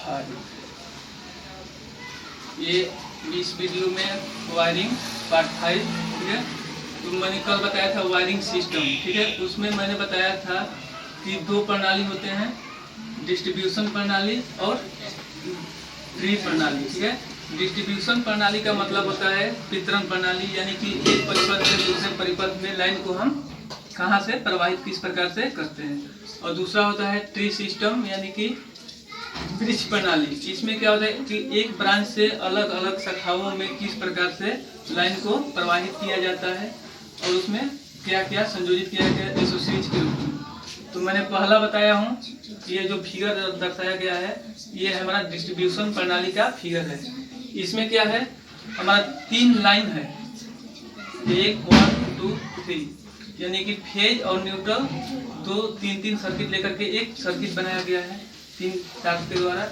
5। ये इस वीडियो में वायरिंग पार्ट 5, ठीक है। तो मैंने कल बताया था वायरिंग सिस्टम, ठीक है। उसमें मैंने बताया था कि 2 प्रणाली होते हैं, डिस्ट्रीब्यूशन प्रणाली और ग्रिड प्रणाली, ठीक है। डिस्ट्रीब्यूशन प्रणाली का मतलब होता है वितरण प्रणाली, यानी कि एक परिपथ से दूसरे परिपथ में लाइन को हम कहाँ से प्रवाहित किस प्रकार से करते हैं। और दूसरा होता है ट्री सिस्टम, यानी कि वृक्ष प्रणाली। इसमें क्या होता है कि एक ब्रांच से अलग अलग शाखाओं में किस प्रकार से लाइन को प्रवाहित किया जाता है और उसमें क्या क्या संयोजित किया गया है स्विच के रूप में। तो मैंने पहला बताया हूँ, ये जो फिगर दर्शाया गया है ये हमारा डिस्ट्रीब्यूशन प्रणाली का फिगर है। इसमें क्या है, हमारा 3 लाइन है, 1 2 3, यानी कि फेज और न्यूट्रल 2-3 सर्किट लेकर के एक सर्किट बनाया गया है 3 तार के द्वारा।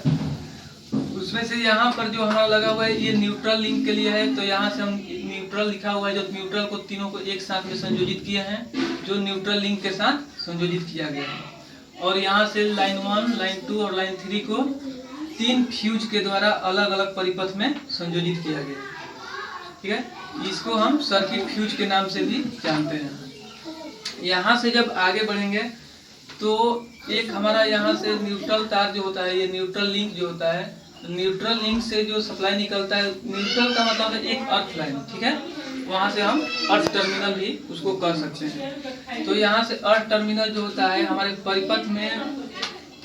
उसमें से यहाँ पर जो हमारा लगा हुआ है ये न्यूट्रल लिंक के लिए है, तो यहाँ से हम न्यूट्रल लिखा हुआ है, जो न्यूट्रल को तीनों को एक साथ में संयोजित किए हैं, जो न्यूट्रल लिंक के साथ संयोजित किया गया है। और यहाँ से लाइन 1, लाइन 2 और लाइन 3 को 3 फ्यूज के द्वारा अलग अलग परिपथ में संयोजित किया गया है, ठीक है। इसको हम सर्किट फ्यूज के नाम से भी जानते हैं। यहाँ से जब आगे बढ़ेंगे तो एक हमारा यहाँ से न्यूट्रल तार जो होता है, ये न्यूट्रल लिंक जो होता है, न्यूट्रल लिंक से जो सप्लाई निकलता है, न्यूट्रल का मतलब है एक अर्थ लाइन, ठीक है। वहाँ से हम अर्थ टर्मिनल भी उसको कर सकते हैं। तो यहाँ से अर्थ टर्मिनल जो होता है हमारे परिपथ में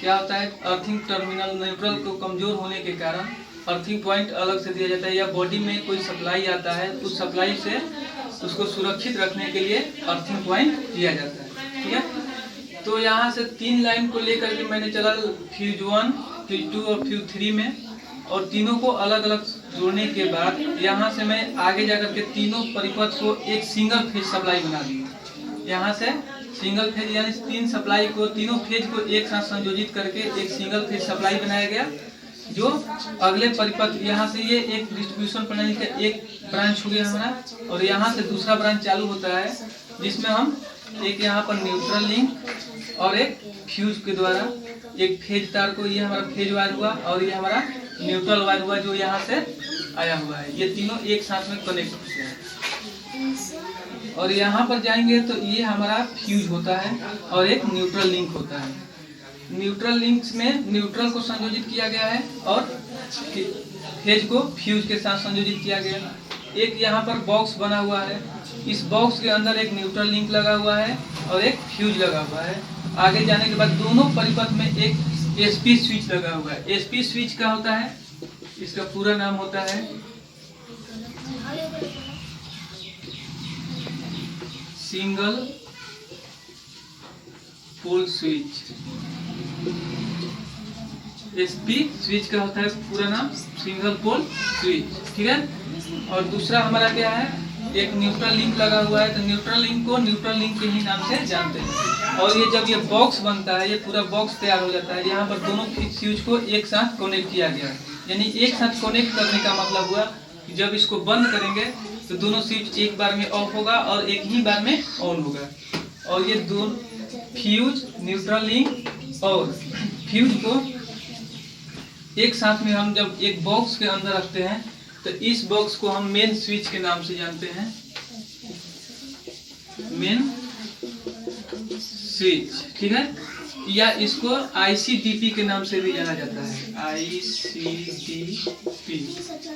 क्या होता है, अर्थिंग टर्मिनल न्यूट्रल को कमजोर होने के कारण अर्थिंग पॉइंट अलग से दिया जाता है, या बॉडी में कोई सप्लाई आता है उस सप्लाई से उसको सुरक्षित रखने के लिए अर्थिंग पॉइंट दिया जाता है, ठीक है। तो यहाँ से 3 लाइन को लेकर के मैंने चला फ्यूज 1, फ्यूज 2 और फ्यूज 3 में, और तीनों को अलग अलग जोड़ने के बाद यहाँ से मैं आगे जाकर के तीनों परिपथ को एक सिंगल फेज सप्लाई बना दी। यहाँ से सिंगल फेज यानी 3 सप्लाई को, तीनों फेज को एक साथ संयोजित करके एक सिंगल फेज सप्लाई बनाया गया, जो अगले परिपथ यहाँ से ये एक डिस्ट्रीब्यूशन प्रणाली का एक ब्रांच हो गया हमारा, और यहाँ से दूसरा ब्रांच चालू होता है जिसमें हम एक यहाँ पर न्यूट्रल लिंक और एक फ्यूज के द्वारा एक फेज तार को, ये हमारा फेज वायर हुआ और ये हमारा न्यूट्रल वायर हुआ जो यहाँ से आया हुआ है, ये तीनों एक साथ में कनेक्ट होते हैं। और यहाँ पर जाएंगे तो ये हमारा फ्यूज होता है और एक न्यूट्रल लिंक होता है। न्यूट्रल लिंक्स में न्यूट्रल को संयोजित किया गया है और फेज को फ्यूज के साथ संयोजित किया गया। एक यहाँ पर बॉक्स बना हुआ है, इस बॉक्स के अंदर एक न्यूट्रल लिंक लगा हुआ है और एक फ्यूज लगा हुआ है। आगे जाने के बाद दोनों परिपथ में एक एसपी स्विच लगा हुआ है। एसपी स्विच क्या होता है, इसका पूरा नाम होता है single pole switch. SP switch का होता है पूरा नाम सिंगल पोल स्विच, ठीक है। और दूसरा हमारा क्या है, एक न्यूट्रल लिंक लगा हुआ है, तो न्यूट्रल लिंक को न्यूट्रल लिंक के ही नाम से जानते हैं। और ये जब ये बॉक्स बनता है, ये पूरा बॉक्स तैयार हो जाता है, यहाँ पर दोनों फ्यूज को एक साथ कनेक्ट किया गया है। यानी एक साथ कनेक्ट करने का मतलब हुआ कि जब इसको बंद करेंगे तो दोनों स्विच एक बार में ऑफ होगा और एक ही बार में ऑन होगा। और ये दोनों फ्यूज, न्यूट्रल लिंक और फ्यूज को एक साथ में हम जब एक बॉक्स के अंदर रखते हैं तो इस बॉक्स को हम मेन स्विच के नाम से जानते हैं, मेन स्विच, ठीक है। या इसको आईसीडीपी के नाम से भी जाना जाता है, आईसीडीपी।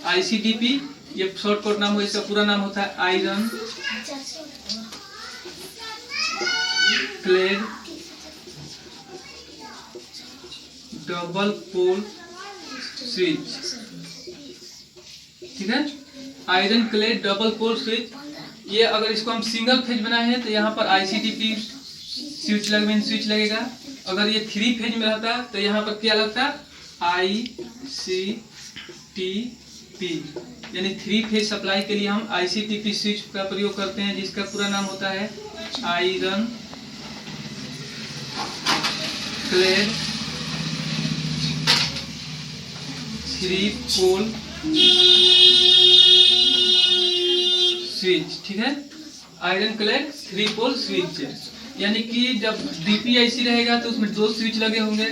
आईसीडीपी ये शॉर्टकट नाम हो, इसका पूरा नाम होता है iron clad double pole switch, ठीक है। Iron clad double pole switch, ये अगर इसको हम सिंगल फेज बनाए हैं तो यहाँ पर आईसीडीपी स्विच मेन स्विच लगेगा। अगर ये 3 फेज में रहता तो यहाँ पर क्या लगता, आईसीटीपी, यानी 3 फेज सप्लाई के लिए हम आईसीटीपी स्विच का प्रयोग करते हैं, जिसका पूरा नाम होता है आयरन क्लेड 3 पोल स्विच, ठीक है। आयरन क्लेड 3 पोल स्विच, यानी कि जब डीपीआईसी रहेगा तो उसमें 2 स्विच लगे होंगे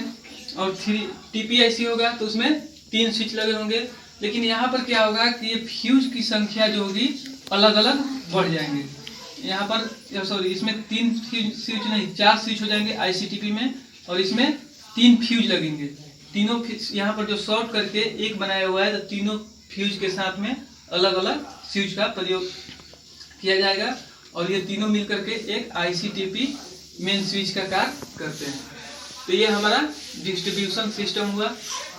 और 3 TPIC होगा तो उसमें 3 स्विच लगे होंगे। लेकिन यहाँ पर क्या होगा कि ये फ्यूज की संख्या जो होगी अलग अलग बढ़ जाएंगे। यहाँ पर सॉरी इसमें 3 स्विच नहीं 4 स्विच हो जाएंगे ICTP में, और इसमें 3 फ्यूज लगेंगे। तीनों यहाँ पर जो शॉर्ट करके एक बनाया हुआ है तो तीनों फ्यूज के साथ में अलग अलग स्विच का प्रयोग किया जाएगा, और ये तीनों मिलकर के एक ICTP मेन स्विच का कार्य करते हैं। तो ये हमारा डिस्ट्रीब्यूशन सिस्टम हुआ।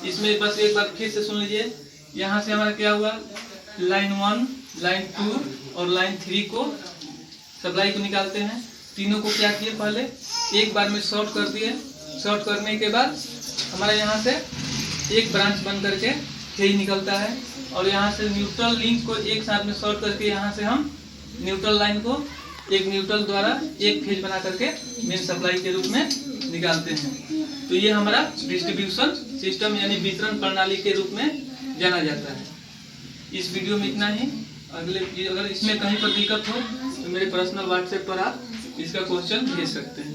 इसमें बस एक बार फिर से सुन लीजिए। यहाँ से हमारा क्या हुआ, लाइन 1, लाइन 2 और लाइन 3 को सप्लाई को निकालते हैं। तीनों को क्या किए, पहले एक बार में शॉर्ट कर दिए। शॉर्ट करने के बाद हमारा यहाँ से एक ब्रांच बन करके फेज निकलता है, और यहाँ से न्यूट्रल लिंक को एक साथ में शॉर्ट करके यहाँ से हम न्यूट्रल लाइन को एक न्यूट्रल द्वारा एक फेज बना करके मेन सप्लाई के रूप में निकालते हैं। तो ये हमारा डिस्ट्रीब्यूशन सिस्टम यानी वितरण प्रणाली के रूप में जाना जाता है। इस वीडियो में इतना ही। अगर इसमें कहीं पर दिक्कत हो तो मेरे पर्सनल व्हाट्सएप पर आप इसका क्वेश्चन भेज सकते हैं।